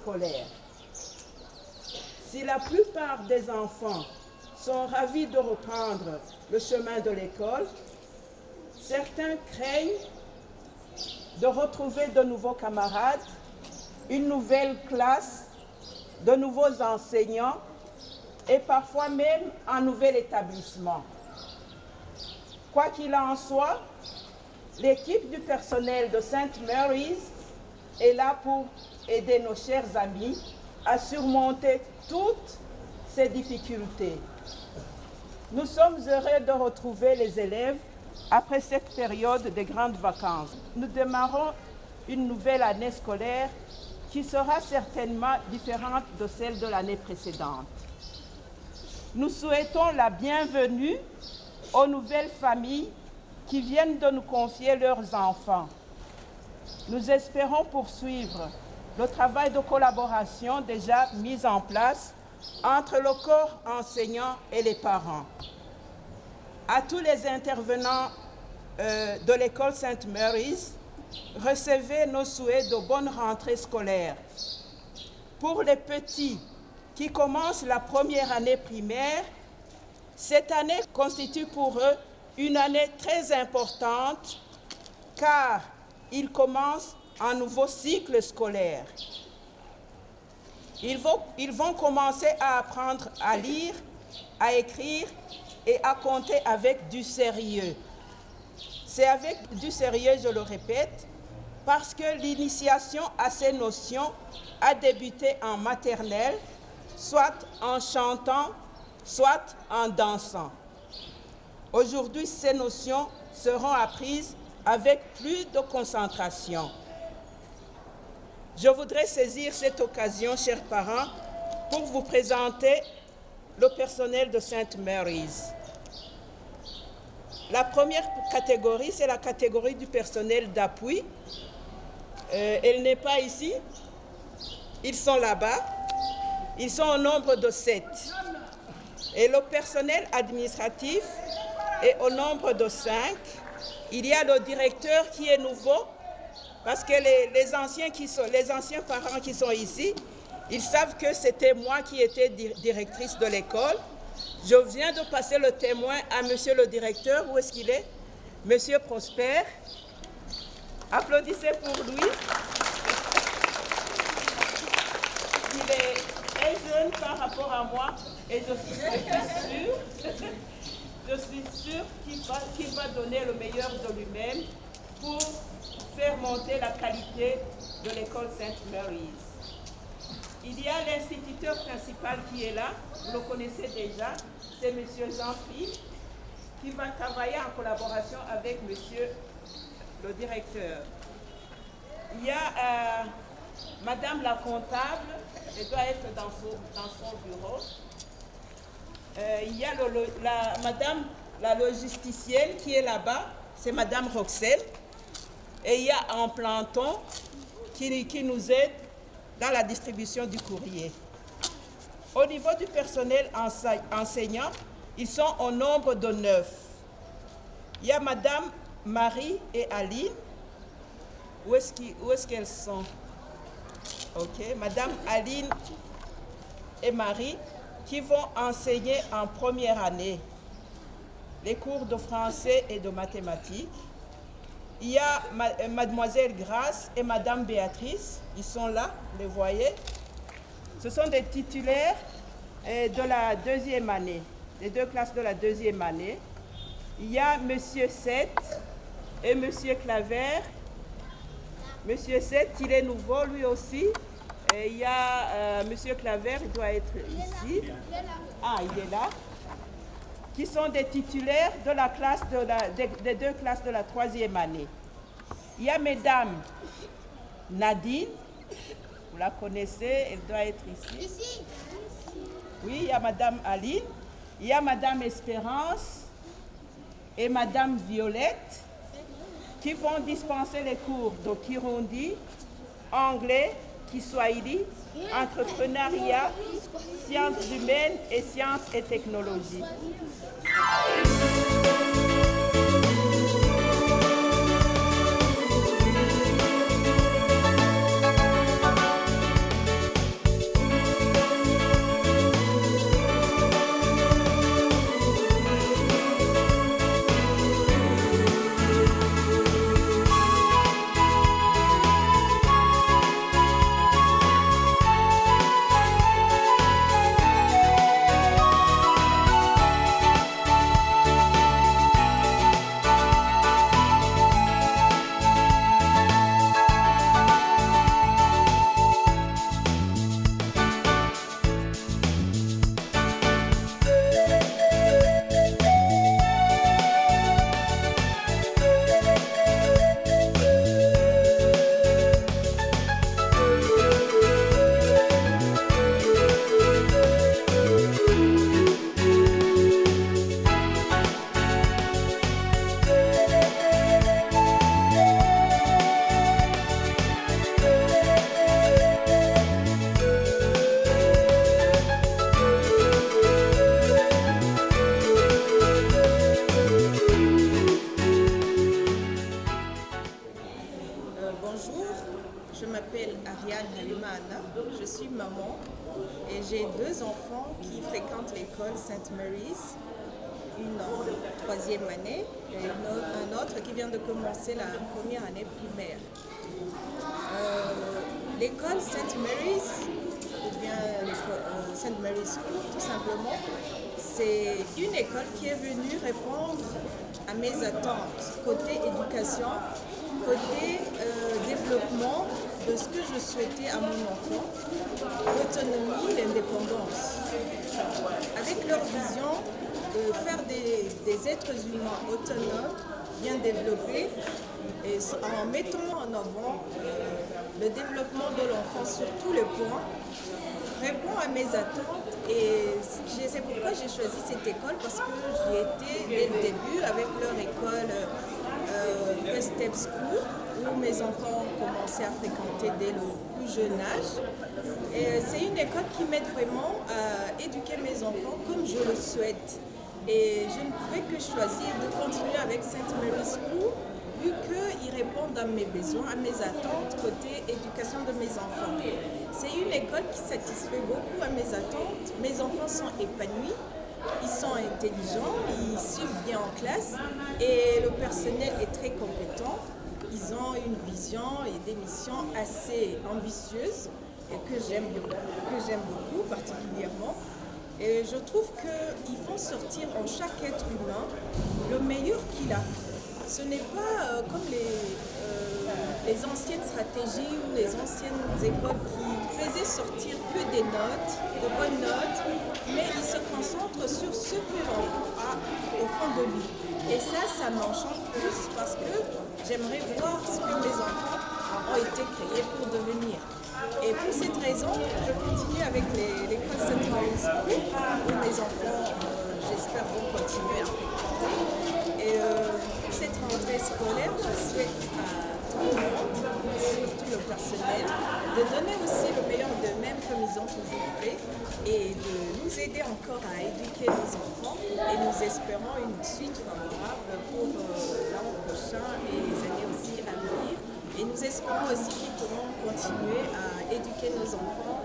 scolaire. Si la plupart des enfants sont ravis de reprendre le chemin de l'école, certains craignent de retrouver de nouveaux camarades, une nouvelle classe, de nouveaux enseignants et parfois même un nouvel établissement. Quoi qu'il en soit, l'équipe du personnel de St. Mary's est là pour aider nos chers amis à surmonter toutes ces difficultés. Nous sommes heureux de retrouver les élèves après cette période de grandes vacances. Nous démarrons une nouvelle année scolaire qui sera certainement différente de celle de l'année précédente. Nous souhaitons la bienvenue aux nouvelles familles qui viennent de nous confier leurs enfants. Nous espérons poursuivre le travail de collaboration déjà mis en place entre le corps enseignant et les parents. À tous les intervenants de l'école St. Mary's, recevez nos souhaits de bonne rentrée scolaire. Pour les petits qui commencent la première année primaire, cette année constitue pour eux une année très importante car ils commencent un nouveau cycle scolaire. Ils vont commencer à apprendre à lire, à écrire et à compter avec du sérieux. C'est avec du sérieux, je le répète, parce que l'initiation à ces notions a débuté en maternelle, soit en chantant, soit en dansant. Aujourd'hui, ces notions seront apprises avec plus de concentration. Je voudrais saisir cette occasion, chers parents, pour vous présenter le personnel de St. Mary's. La première catégorie, c'est la catégorie du personnel d'appui. Elle n'est pas ici. Ils sont là-bas. Ils sont au nombre de 7. Et le personnel administratif est au nombre de 5. Il y a le directeur qui est nouveau, parce que les anciens parents qui sont ici, ils savent que c'était moi qui étais directrice de l'école. Je viens de passer le témoin à monsieur le directeur. Où est-ce qu'il est? Monsieur Prosper. Applaudissez pour lui. Il est très jeune par rapport à moi et je suis sûre qu'il va donner le meilleur de lui-même pour faire monter la qualité de l'école St. Mary's. Il y a l'instituteur principal qui est là, vous le connaissez déjà, c'est M. Jean-Philippe, qui va travailler en collaboration avec M. le directeur. Il y a Madame la comptable, elle doit être dans son bureau. Il y a Madame la logisticienne qui est là-bas, c'est Madame Roxelle. Et il y a un planton qui nous aide dans la distribution du courrier. Au niveau du personnel enseignant, ils sont au nombre de 9. Il y a Madame Marie et Aline. Où est-ce qu'elles sont? Ok, Madame Aline et Marie qui vont enseigner en première année les cours de français et de mathématiques. Il y a Mademoiselle Grace et Madame Béatrice, ils sont là, vous les voyez. Ce sont des titulaires de la deuxième année, les 2 classes de la deuxième année. Il y a Monsieur Seth et Monsieur Claver. Monsieur Seth, il est nouveau lui aussi. Et il y a Monsieur Claver, il doit être ici. Ah, il est là. Qui sont des titulaires de la classe des 2 classes de la troisième année. Il y a Mesdames Nadine, vous la connaissez, elle doit être ici. Oui, il y a Madame Aline, il y a Madame Espérance et Madame Violette qui vont dispenser les cours de Kirundi, anglais, Kiswahili, entrepreneuriat, sciences humaines et sciences et technologies. maman et j'ai 2 enfants qui fréquentent l'école St. Mary's, une en 3e année et un autre qui vient de commencer la première année primaire. L'école St. Mary's, ou bien St. Mary's School tout simplement, c'est une école qui est venue répondre à mes attentes côté éducation, côté développement de ce que je souhaitais à mon enfant, l'autonomie, l'indépendance. Avec leur vision de faire des êtres humains autonomes, bien développés, et en mettant en avant le développement de l'enfant sur tous les points, répond à mes attentes et c'est pourquoi j'ai choisi cette école parce que j'y étais dès le début avec leur école First Step School où mes enfants ont commencé à fréquenter dès le plus jeune âge. Et c'est une école qui m'aide vraiment à éduquer mes enfants comme je le souhaite. Et je ne pouvais que choisir de continuer avec St. Mary's School vu qu'ils répondent à mes besoins, à mes attentes côté éducation de mes enfants. C'est une école qui satisfait beaucoup à mes attentes. Mes enfants sont épanouis, ils sont intelligents, ils suivent bien en classe et le personnel est très compétent. Ils ont une vision et des missions assez ambitieuses et que j'aime beaucoup particulièrement. Et je trouve qu'ils font sortir en chaque être humain le meilleur qu'il a. Ce n'est pas comme les anciennes stratégies ou les anciennes écoles qui faisaient sortir que des notes, de bonnes notes, mais ils se concentrent sur ce que l'enfant a au fond de lui. Et ça m'enchante plus parce que j'aimerais voir ce que mes enfants ont été créés pour devenir. Et pour cette raison, je continue avec l'école St. Mary's School, où mes enfants, j'espère, vont continuer à fréquenter. Et pour cette rentrée scolaire, je souhaite à tout le monde, surtout le personnel, de donner aussi le meilleur d'eux-mêmes comme ils ont toujours fait et de nous aider encore à éduquer nos enfants. Et nous espérons une suite favorable pour l'an prochain et les années aussi à venir. Et nous espérons aussi qu'ils pourront continuer à éduquer nos enfants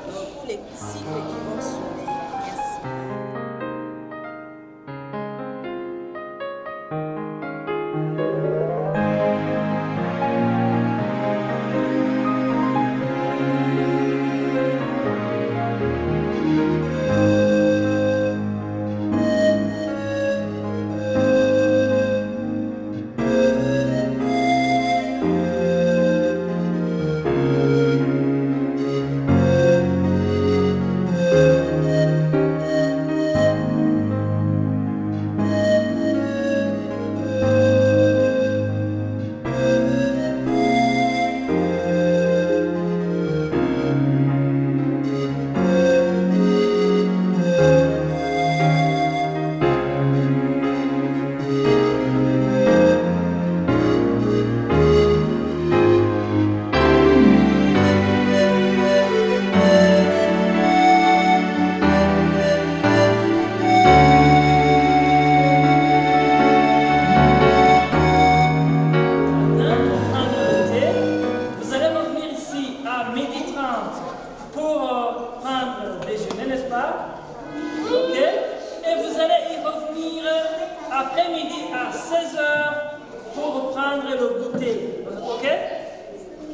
pour les cycles qui vont suivre. Merci.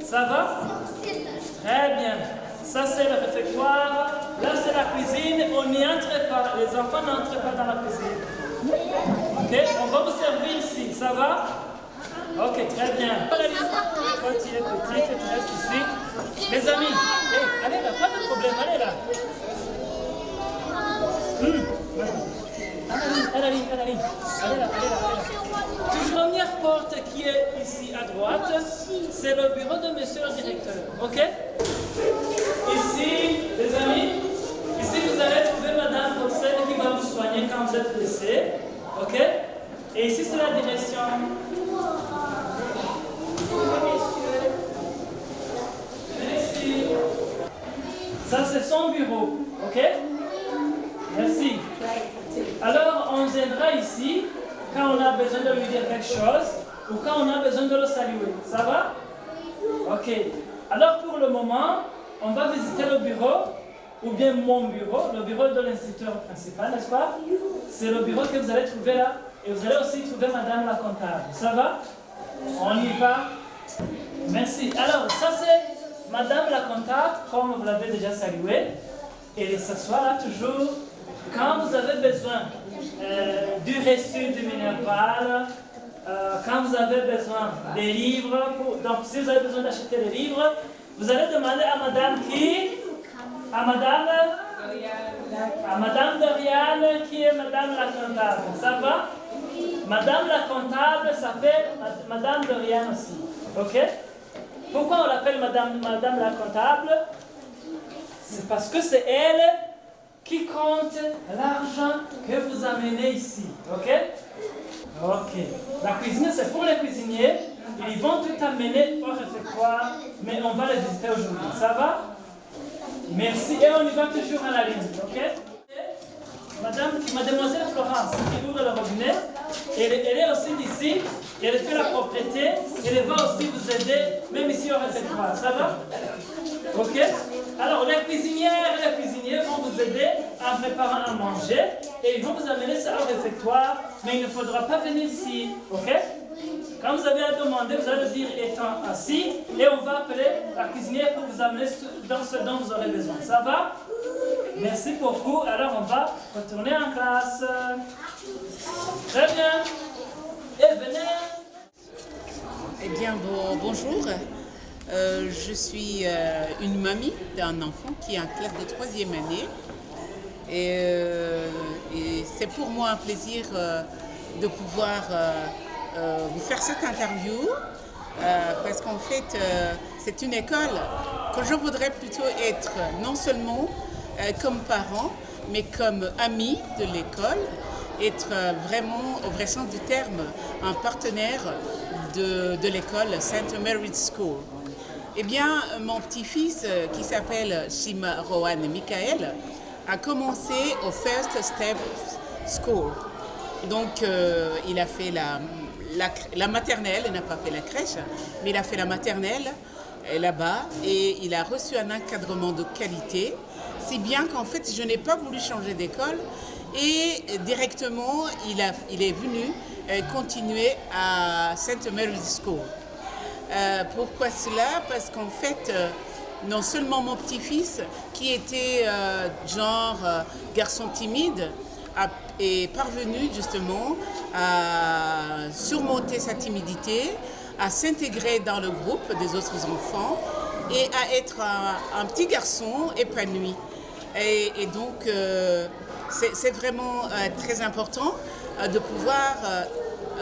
Ça va? Très bien. Ça, c'est le réfectoire. Là, c'est la cuisine. On n'y entre pas. Les enfants n'entrent pas dans la cuisine. Ok? On va vous servir ici. Ça va? Ok, très bien. Toi, tu es petite, tu restes ici. Les amis, hey, allez là, pas de problème, allez là. Allez là. Première porte qui est ici à droite, c'est le bureau de monsieur le directeur. Ok? Ici, les amis, ici vous allez trouver madame Paulsen qui va vous soigner quand vous êtes blessé. Ok? Et ici c'est la direction. Merci. Ça c'est son bureau. Ok? Merci. Alors on viendra ici quand on a besoin de lui dire quelque chose ou quand on a besoin de le saluer. Ça va? Ok. Alors pour le moment, on va visiter le bureau, ou bien mon bureau, le bureau de l'instituteur principal, n'est-ce pas? C'est le bureau que vous allez trouver là. Et vous allez aussi trouver Madame la comptable. Ça va? On y va? Merci. Alors, ça c'est Madame la comptable, comme vous l'avez déjà salué. Et s'asseoir là toujours. Quand vous avez besoin du reçu du minéral, quand vous avez besoin des livres, donc si vous avez besoin d'acheter des livres, vous allez demander à Madame qui? À Madame Doriane, qui est Madame la comptable. Ça va? Madame la comptable s'appelle Madame Doriane aussi. Ok? Pourquoi on l'appelle Madame la comptable? C'est parce que c'est elle qui compte l'argent que vous amenez ici. Ok? Ok. La cuisine, c'est pour les cuisiniers. Ils vont tout amener au réfectoire, mais on va les visiter aujourd'hui. Ça va? Merci. Et on y va toujours à la ligne. Ok? Mademoiselle Florence, qui ouvre le robinet, elle est aussi d'ici, elle fait la propriété, elle va aussi vous aider, même ici au réfectoire. Ça va? Ok? Alors, les cuisinières et les cuisiniers vont vous aider en préparant à manger et ils vont vous amener ça au réfectoire, mais il ne faudra pas venir ici. Ok? Quand vous avez à demander, vous allez dire étant assis et on va appeler la cuisinière pour vous amener dans ce dont vous aurez besoin. Ça va? Merci beaucoup. Alors, on va retourner en classe. Très bien. Et venez. Eh bien, bonjour. Je suis une mamie d'un enfant qui est en classe de 3e année. Et c'est pour moi un plaisir de pouvoir vous faire cette interview. Parce qu'en fait, c'est une école que je voudrais plutôt être non seulement comme parent, mais comme ami de l'école, être vraiment, au vrai sens du terme, un partenaire de l'école St. Mary's School. Eh bien, mon petit-fils, qui s'appelle Shima Rohan Michael, a commencé au First Step School. Donc, il a fait la maternelle, il n'a pas fait la crèche, mais il a fait la maternelle là-bas et il a reçu un encadrement de qualité, si bien qu'en fait, je n'ai pas voulu changer d'école et directement, il est venu continuer à St. Mary's School. Pourquoi cela? Parce qu'en fait, non seulement mon petit-fils, qui était garçon timide, est parvenu justement à surmonter sa timidité, à s'intégrer dans le groupe des autres enfants et à être un petit garçon épanoui. Et donc, c'est vraiment très important de pouvoir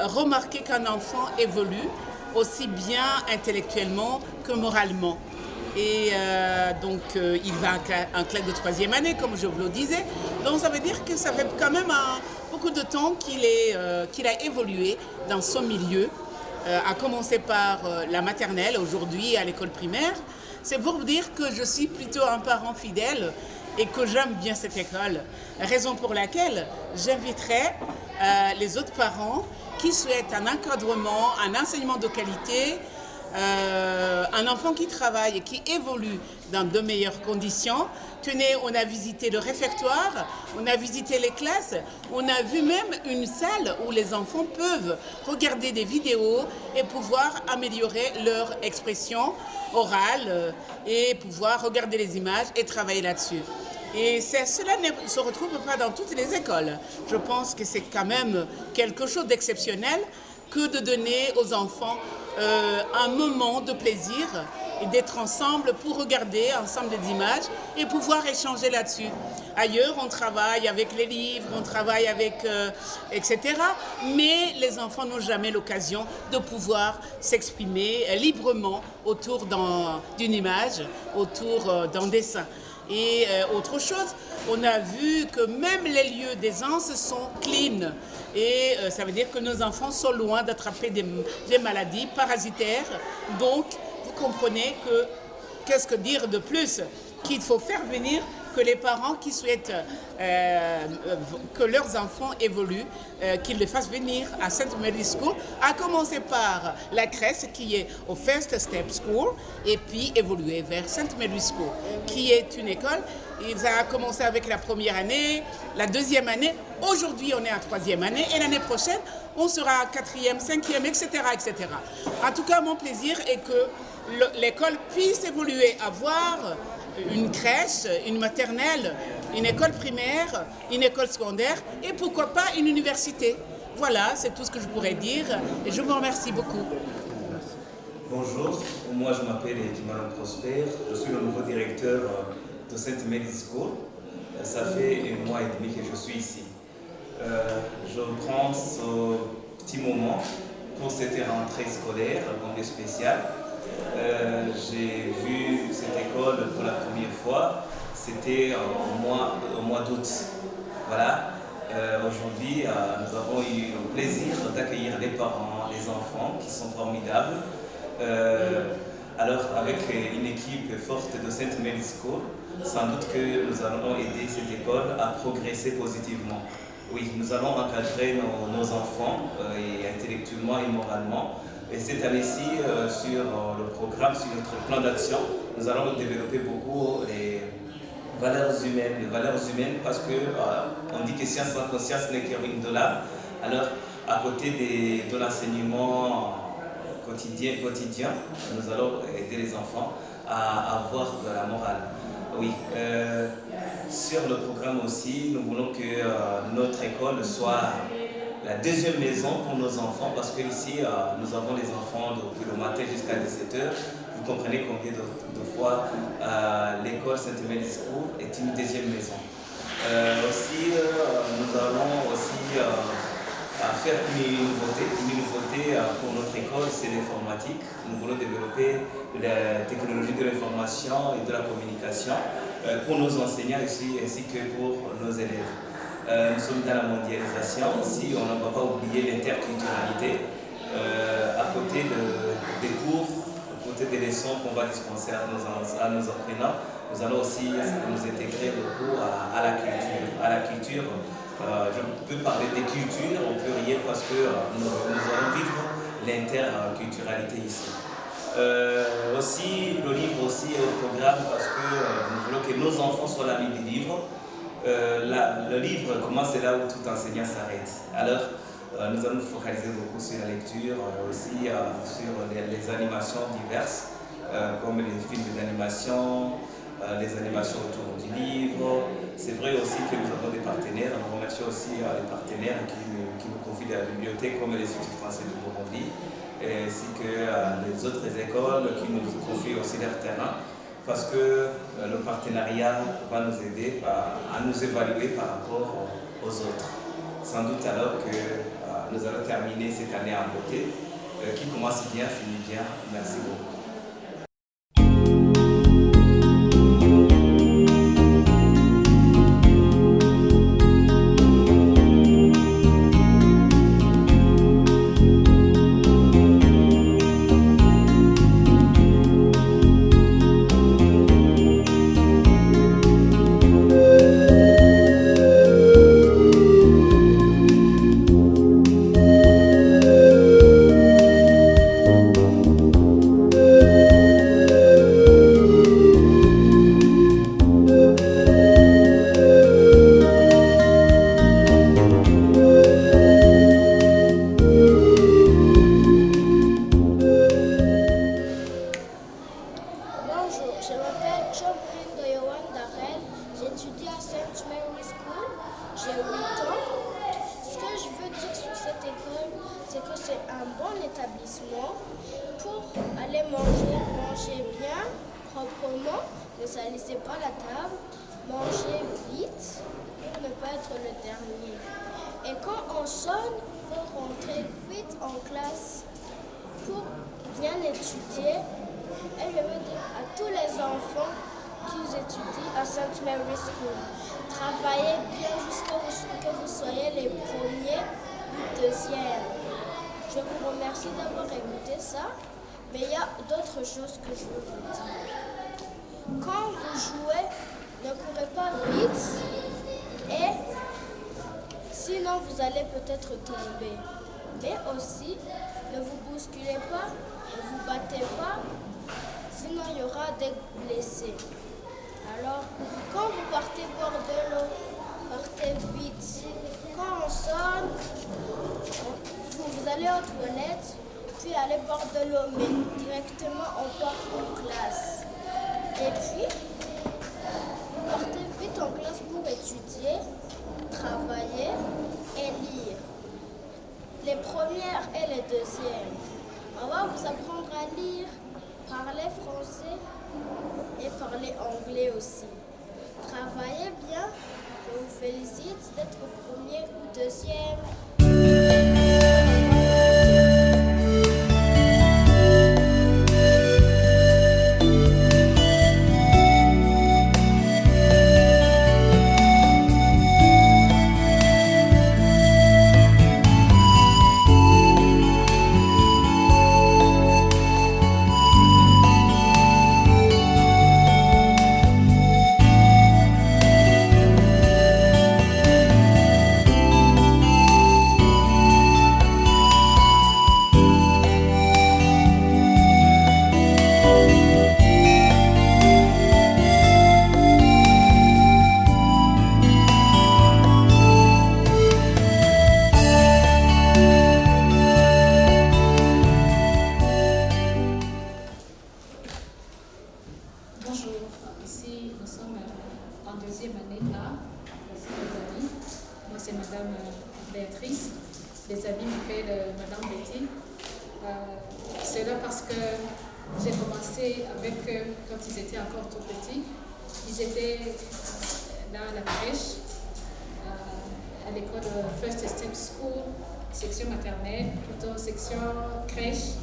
remarquer qu'un enfant évolue aussi bien intellectuellement que moralement. Et donc, il va en classe de 3e année, comme je vous le disais. Donc, ça veut dire que ça fait quand même beaucoup de temps qu'il a évolué dans son milieu, à commencer par la maternelle, aujourd'hui à l'école primaire. C'est pour vous dire que je suis plutôt un parent fidèle et que j'aime bien cette école. Raison pour laquelle j'inviterai les autres parents qui souhaitent un encadrement, un enseignement de qualité, un enfant qui travaille et qui évolue dans de meilleures conditions. Tenez, on a visité le réfectoire, on a visité les classes, on a vu même une salle où les enfants peuvent regarder des vidéos et pouvoir améliorer leur expression orale et pouvoir regarder les images et travailler là-dessus. Et cela ne se retrouve pas dans toutes les écoles. Je pense que c'est quand même quelque chose d'exceptionnel que de donner aux enfants un moment de plaisir et d'être ensemble pour regarder ensemble des images et pouvoir échanger là-dessus. Ailleurs, on travaille avec les livres, on travaille avec, etc. Mais les enfants n'ont jamais l'occasion de pouvoir s'exprimer librement autour d'une image, autour d'un dessin. Et autre chose, on a vu que même les lieux d'aisance sont clean. Et ça veut dire que nos enfants sont loin d'attraper des maladies parasitaires. Donc, vous comprenez qu'est-ce que dire de plus? Qu'il faut faire venir que les parents qui souhaitent que leurs enfants évoluent, qu'ils les fassent venir à St. Mary's School, à commencer par la crèche qui est au First Step School et puis évoluer vers St. Mary's School, qui est une école. Ils ont commencé avec la première année, la deuxième année. Aujourd'hui, on est en troisième année et l'année prochaine, on sera quatrième, cinquième, etc., etc. En tout cas, mon plaisir est que l'école puisse évoluer, avoir une crèche, une maternelle, une école primaire, une école secondaire et pourquoi pas une université. Voilà, c'est tout ce que je pourrais dire et je vous remercie beaucoup. Bonjour, moi je m'appelle Kimano Prosper, je suis le nouveau directeur de St. Mary's School. Ça fait 1 mois et demi que je suis ici. Je prends ce petit moment pour cette rentrée scolaire un peu spéciale. J'ai vu cette école pour la première fois, c'était au mois d'août. Voilà. Aujourd'hui, nous avons eu le plaisir d'accueillir les parents, les enfants qui sont formidables. Alors, avec une équipe forte de St. Mary's School, sans doute que nous allons aider cette école à progresser positivement. Oui, nous allons encadrer nos enfants et intellectuellement et moralement. Et cette année-ci, sur le programme, sur notre plan d'action, nous allons développer beaucoup les valeurs humaines parce que on dit que science sans conscience n'est que ruine de l'âme. Alors, à côté de l'enseignement quotidien, nous allons aider les enfants à avoir de la morale. Oui, sur le programme aussi, nous voulons que notre école soit la deuxième maison pour nos enfants parce qu'ici, nous avons les enfants depuis le matin jusqu'à 17h. Vous comprenez combien de fois l'école St. Mary's School est une deuxième maison. Nous allons aussi faire une nouveauté pour notre école, c'est l'informatique. Nous voulons développer la technologie de l'information et de la communication pour nos enseignants ici, ainsi que pour nos élèves. Nous sommes dans la mondialisation aussi, on ne va pas oublier l'interculturalité. À côté des cours, à côté des leçons qu'on va dispenser à nos apprenants, nous allons aussi nous intégrer beaucoup à la culture. Je peux parler des cultures au pluriel parce que nous allons vivre l'interculturalité ici. Aussi, le livre aussi est au programme parce que nous voulons que nos enfants soient l'ami du livre. Le livre commence là où tout enseignant s'arrête. Alors, nous allons nous focaliser beaucoup sur la lecture, aussi sur les animations diverses, comme les films d'animation, les animations autour du livre. C'est vrai aussi que nous avons des partenaires. On remercie aussi les partenaires qui nous confient de la bibliothèque, comme l'Institut français de Burundi, ainsi que les autres écoles qui nous confient aussi leur terrain. Parce que le partenariat va nous aider à nous évaluer par rapport aux autres. Sans doute alors que nous allons terminer cette année en beauté, qui commence bien, finit bien. Merci beaucoup. Pour aller manger bien, proprement, ne salissez pas la table, mangez vite pour ne pas être le dernier. Et quand on sonne, il faut rentrer vite en classe pour bien étudier. Et je veux dire à tous les enfants qui étudient à St. Mary's School, travaillez bien jusqu'à ce que vous soyez les premiers ou deuxièmes. Je vous remercie d'avoir écouté ça, mais il y a d'autres choses que je veux vous dire. Quand vous jouez ne courez pas vite et sinon vous allez peut-être tomber. Mais aussi, ne vous bousculez pas, ne vous battez pas, sinon il y aura des blessés. Alors, quand vous partez boire de l'eau, partez vite. Quand on sonne, vous allez aux toilettes, puis allez boire de l'eau, mais directement on part en classe. Et puis, vous partez vite en classe pour étudier, travailler et lire. Les premières et les deuxièmes. On va vous apprendre à lire, parler français et parler anglais aussi. Travaillez bien. Je vous félicite d'être premier ou deuxième. C'est là parce que j'ai commencé avec eux quand ils étaient encore tout petits. Ils étaient dans la crèche, à l'école First Step School, section maternelle, plutôt section crèche.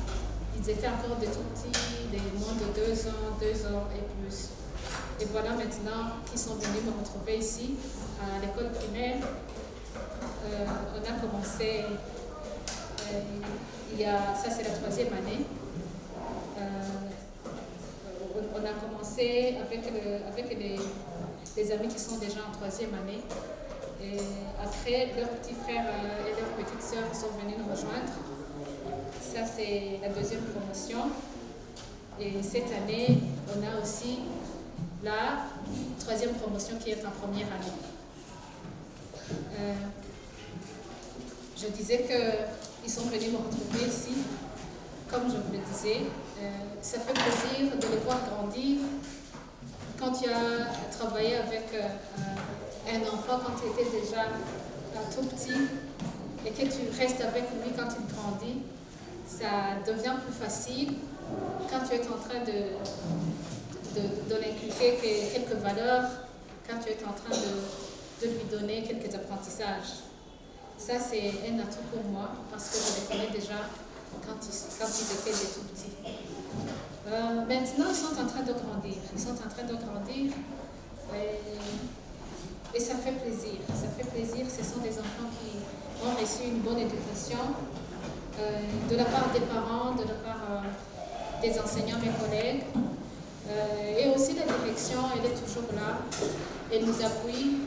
Ils étaient encore de tout petits, des moins de 2 ans et plus. Et voilà maintenant qu'ils sont venus me retrouver ici, à l'école primaire. On a commencé, ça c'est la 3e année. On a commencé avec les amis qui sont déjà en 3e année. Et après, leurs petits frères et leurs petites sœurs sont venus nous rejoindre. Ça c'est la 2e promotion. Et cette année, on a aussi la 3e promotion qui est en 1re année. Je disais qu'ils sont venus me retrouver ici. Comme je vous le disais, ça fait plaisir de les voir grandir. Quand tu as travaillé avec un enfant quand tu étais déjà tout petit et que tu restes avec lui quand il grandit, ça devient plus facile quand tu es en train de l'inculquer quelques valeurs, quand tu es en train de lui donner quelques apprentissages. Ça, c'est un atout pour moi parce que je les connais déjà quand ils étaient des tout petits. Maintenant, ils sont en train de grandir. Et ça fait plaisir. Ce sont des enfants qui ont reçu une bonne éducation de la part des parents, de la part des enseignants, mes collègues. Et aussi la direction, elle est toujours là. Elle nous appuie.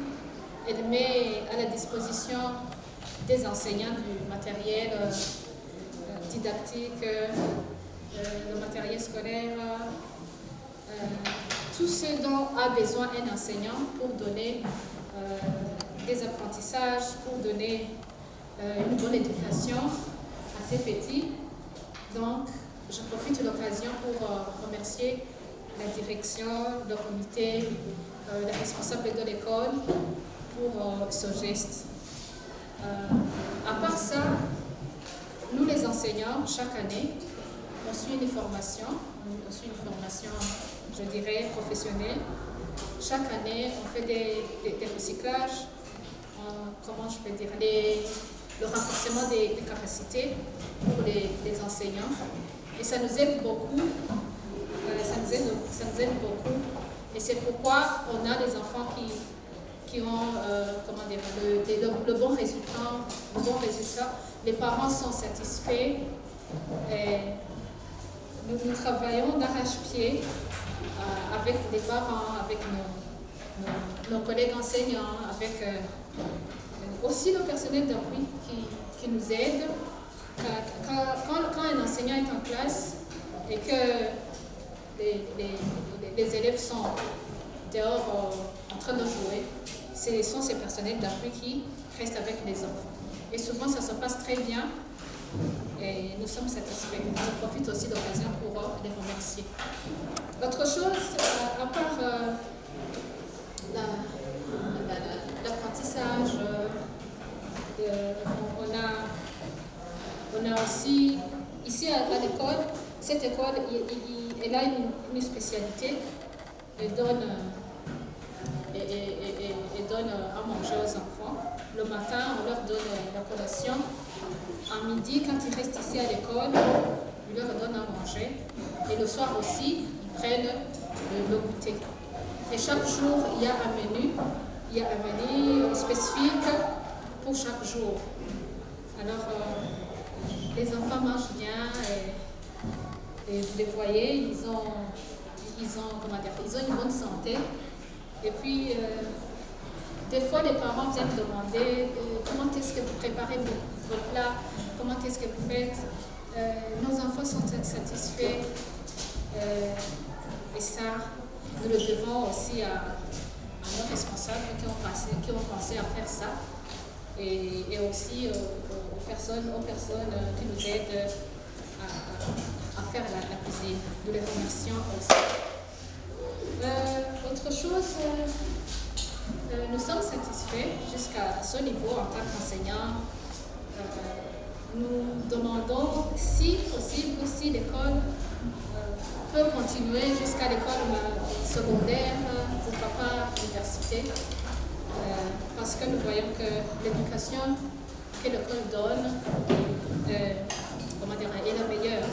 Elle met à la disposition des enseignants du matériel didactique, le matériel scolaire, tout ce dont a besoin un enseignant pour donner des apprentissages, pour donner une bonne éducation à ces petits. Donc, je profite de l'occasion pour remercier la direction, le comité, les responsables de l'école pour ce geste. À part ça, nous les enseignants, chaque année, on suit une formation, je dirais, professionnelle. Chaque année, on fait des recyclages, comment je peux dire, le renforcement des capacités pour les enseignants. Et ça nous aide beaucoup, Et c'est pourquoi on a des enfants qui ont le bon résultat. Les parents sont satisfaits. Et nous travaillons d'arrache-pied avec les parents, avec nos collègues enseignants, avec aussi le personnel d'appui qui nous aide. Quand un enseignant est en classe et que les élèves sont dehors en train de jouer, ce sont ces personnels d'appui qui restent avec les enfants. Et souvent, ça se passe très bien et nous sommes satisfaits. Je profite aussi de l'occasion pour les remercier. Autre chose, à part l'apprentissage, on a aussi, ici à l'école, cette école, elle a une spécialité. Elle donne à manger aux enfants. Le matin, on leur donne la collation. À midi, quand ils restent ici à l'école, on leur donne à manger. Et le soir aussi, ils prennent le goûter. Et chaque jour, il y a un menu spécifique pour chaque jour. Alors, les enfants mangent bien et vous les voyez, ils ont une bonne santé. Et puis, des fois, les parents viennent demander comment est-ce que vous préparez vos plats, comment est-ce que vous faites. Nos enfants sont satisfaits et ça, nous le devons aussi à nos responsables qui ont pensé à faire ça et aussi aux personnes qui nous aident à faire la cuisine. Nous les remercions aussi. Autre chose, nous sommes satisfaits jusqu'à ce niveau en tant qu'enseignants. Nous demandons, si possible, si l'école peut continuer jusqu'à l'école secondaire, pourquoi pas l'université, parce que nous voyons que l'éducation que l'école donne est la meilleure.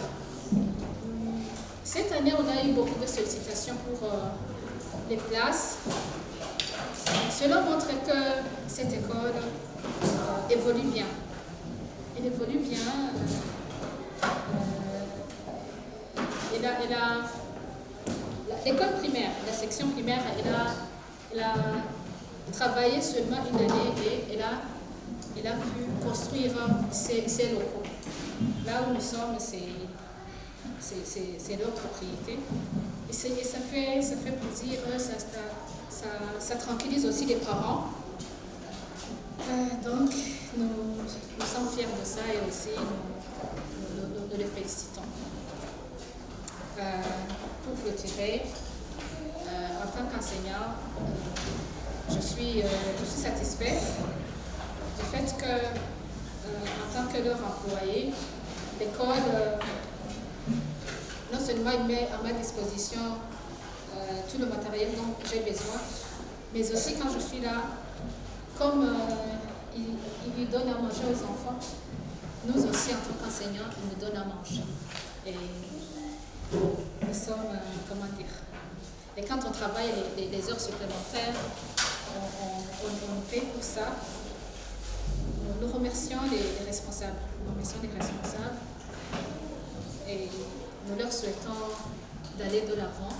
Cette année, on a eu beaucoup de sollicitations pour les places. Cela montre que cette école évolue bien. Elle évolue bien. L'école primaire, la section primaire, elle a travaillé seulement une année et elle a pu construire ses locaux. Là où nous sommes, c'est leur propriété. Et ça fait plaisir, ça tranquillise aussi les parents. Donc, nous sommes fiers de ça et aussi nous les félicitons. Pour clôturer, en tant qu'enseignant, je suis satisfaite du fait que, en tant que leur employé, l'école, non seulement il met à ma disposition tout le matériel dont j'ai besoin, mais aussi quand je suis là, comme il donne à manger aux enfants, nous aussi en tant qu'enseignants, il nous donne à manger. Et nous sommes, et quand on travaille les heures supplémentaires, on paie pour ça. Nous remercions les responsables. Et nous leur souhaitons d'aller de l'avant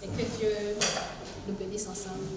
et que Dieu nous bénisse ensemble.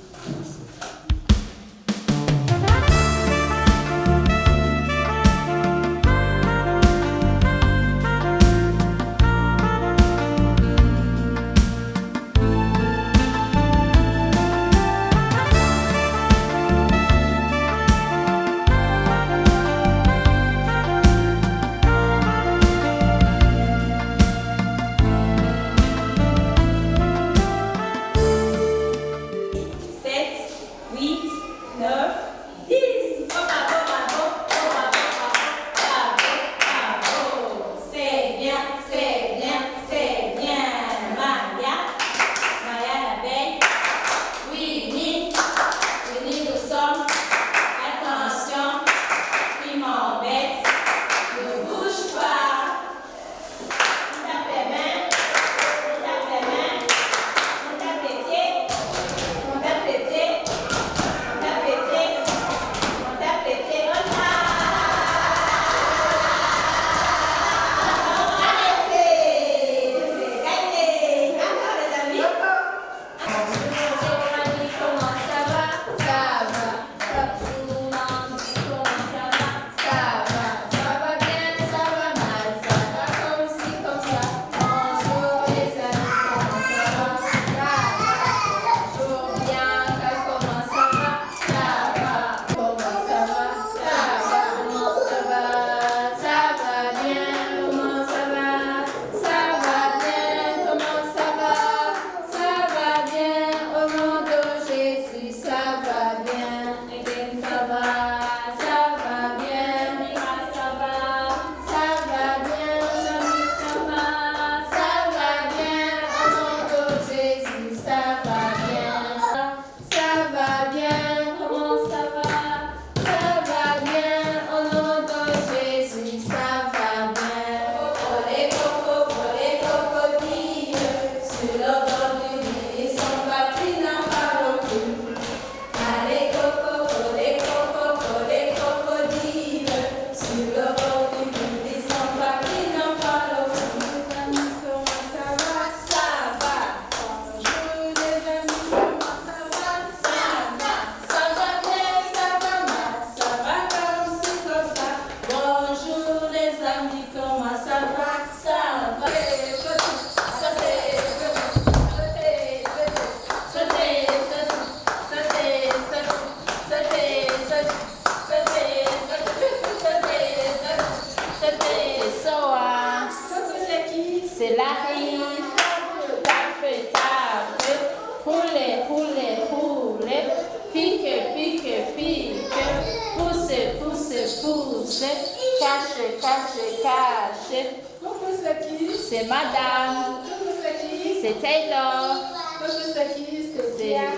c'est caché, caché, caché. Coucou, c'est qui? C'est madame. Coucou, c'est qui? C'est Taylor. Coucou, c'est qui? C'est Tiara.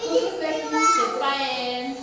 Coucou, c'est qui? C'est Faye.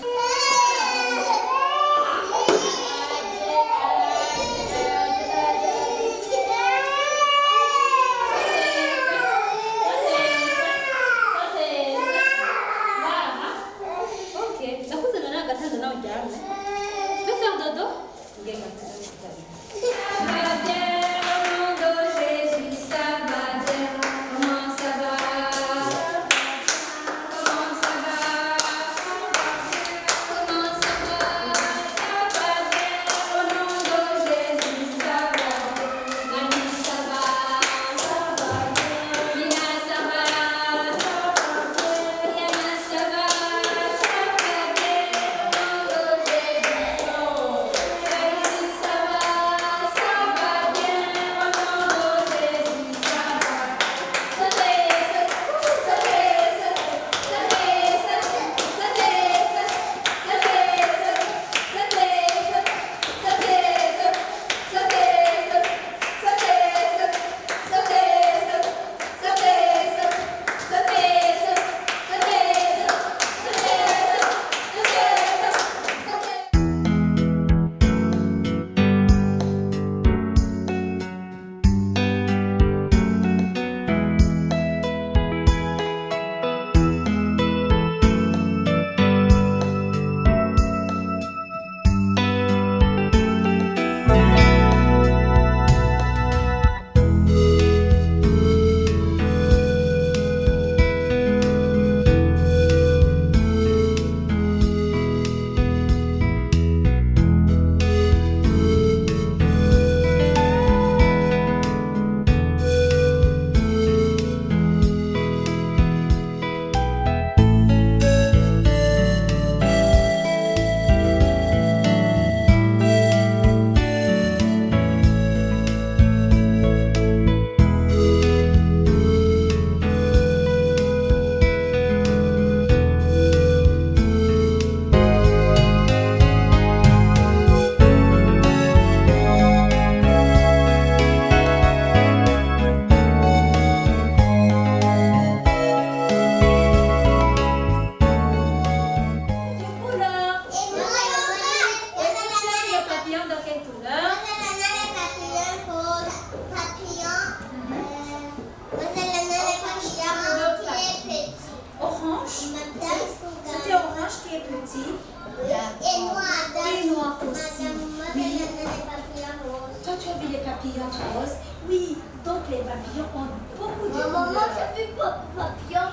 Oui, donc les papillons ont beaucoup de Maman, couleurs. j'ai vu papillon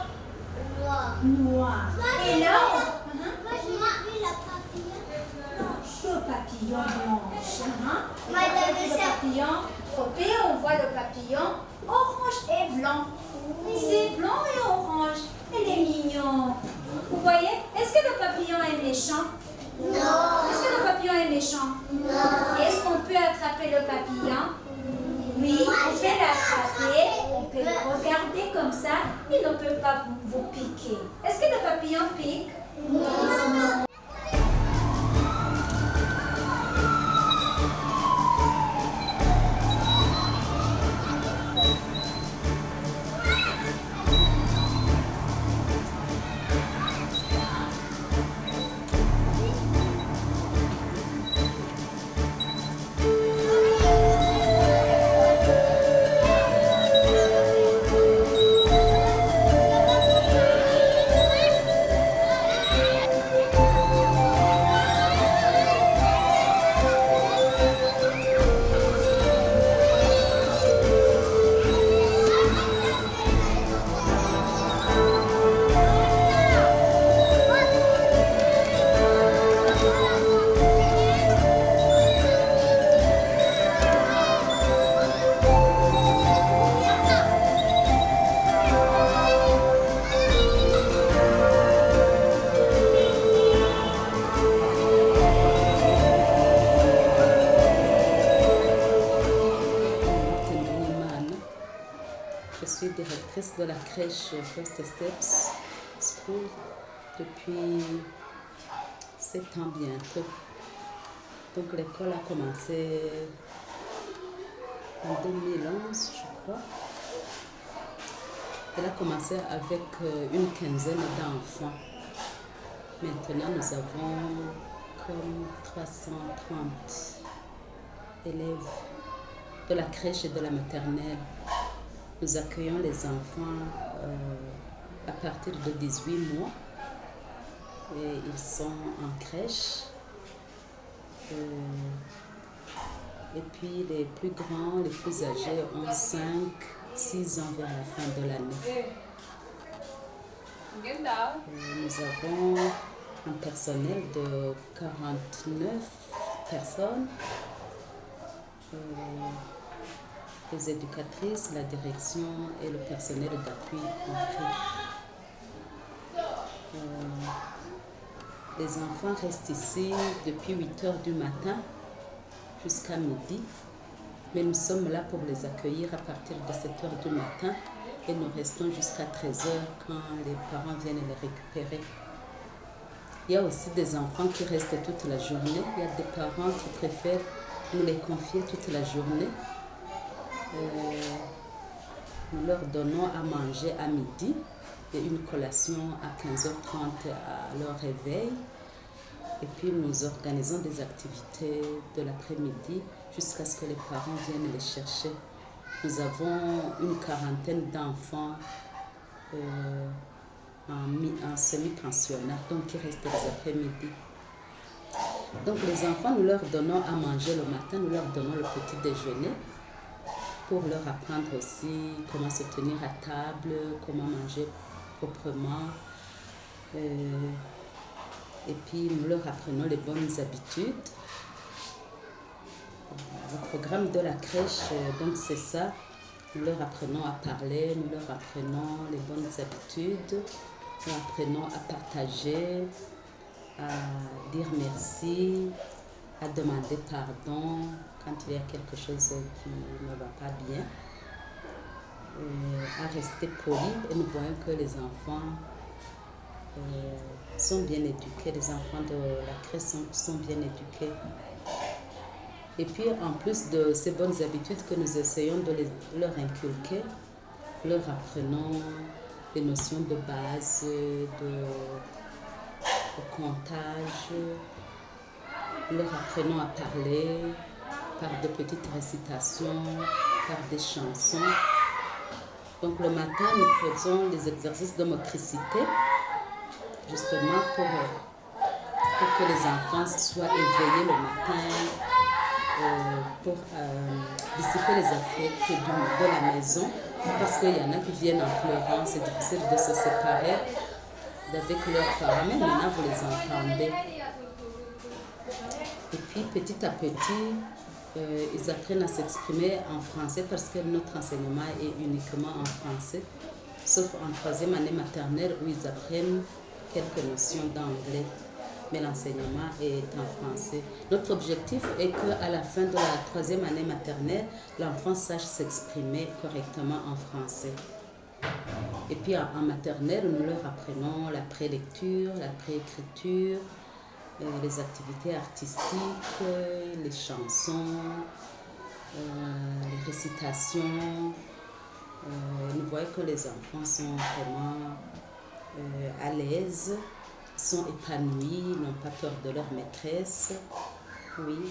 noir. Noir. Et là, Moi, j'ai vu la papillon blanche. le papillon blanche. Madame, Le papillon tropé, on voit le papillon orange et blanc. C'est blanc et orange. Il est mignon. Vous voyez? Est-ce que le papillon est méchant? Non. Est-ce que le papillon est méchant? Non. Est-ce qu'on peut attraper le papillon? Oui, on peut l'attraper, on peut le regarder comme ça, il ne peut pas vous piquer. Est-ce que le papillon pique? Non. Je suis directrice de la crèche First Steps School depuis 7 ans bientôt. Donc l'école a commencé en 2011, je crois. Elle a commencé avec une quinzaine d'enfants. Maintenant, nous avons comme 330 élèves de la crèche et de la maternelle. Nous accueillons les enfants à partir de 18 mois. Et ils sont en crèche. Et puis les plus grands, les plus âgés ont 5-6 ans vers la fin de l'année. Nous avons un personnel de 49 personnes. Les éducatrices, la direction et le personnel d'appui compris. Les enfants restent ici depuis 8 heures du matin jusqu'à midi, mais nous sommes là pour les accueillir à partir de 7 heures du matin et nous restons jusqu'à 13 heures quand les parents viennent les récupérer. Il y a aussi des enfants qui restent toute la journée. Il y a des parents qui préfèrent nous les confier toute la journée. Nous leur donnons à manger à midi et une collation à 15h30 à leur réveil. Et puis nous organisons des activités de l'après-midi jusqu'à ce que les parents viennent les chercher. Nous avons une quarantaine d'enfants en semi-pensionnat, donc qui restent les après-midi. Donc les enfants, nous leur donnons à manger le matin, nous leur donnons le petit déjeuner pour leur apprendre aussi comment se tenir à table, comment manger proprement. Et puis nous leur apprenons les bonnes habitudes. Le programme de la crèche, donc c'est ça. Nous leur apprenons à parler, nous leur apprenons les bonnes habitudes, nous apprenons à partager, à dire merci, à demander pardon quand il y a quelque chose qui ne va pas bien, à rester poli. Et nous voyons que les enfants sont bien éduqués, les enfants de la crèche sont bien éduqués. Et puis en plus de ces bonnes habitudes que nous essayons de leur inculquer, leur apprenons les notions de base, de comptage, leur apprenons à parler par de petites récitations, par des chansons. Donc le matin, nous faisons des exercices de motricité, justement pour que les enfants soient éveillés le matin, pour dissiper les affects de la maison, parce qu'il y en a qui viennent en pleurant, c'est difficile de se séparer d'avec leurs parents, mais maintenant vous les entendez. Et puis petit à petit, ils apprennent à s'exprimer en français parce que notre enseignement est uniquement en français, sauf en 3e année maternelle où ils apprennent quelques notions d'anglais. Mais l'enseignement est en français. Notre objectif est qu'à la fin de la 3e année maternelle, l'enfant sache s'exprimer correctement en français. Et puis en maternelle, nous leur apprenons la prélecture, la préécriture, les activités artistiques, les chansons, les récitations. Nous voyons que les enfants sont vraiment à l'aise, sont épanouis, n'ont pas peur de leur maîtresse. Oui.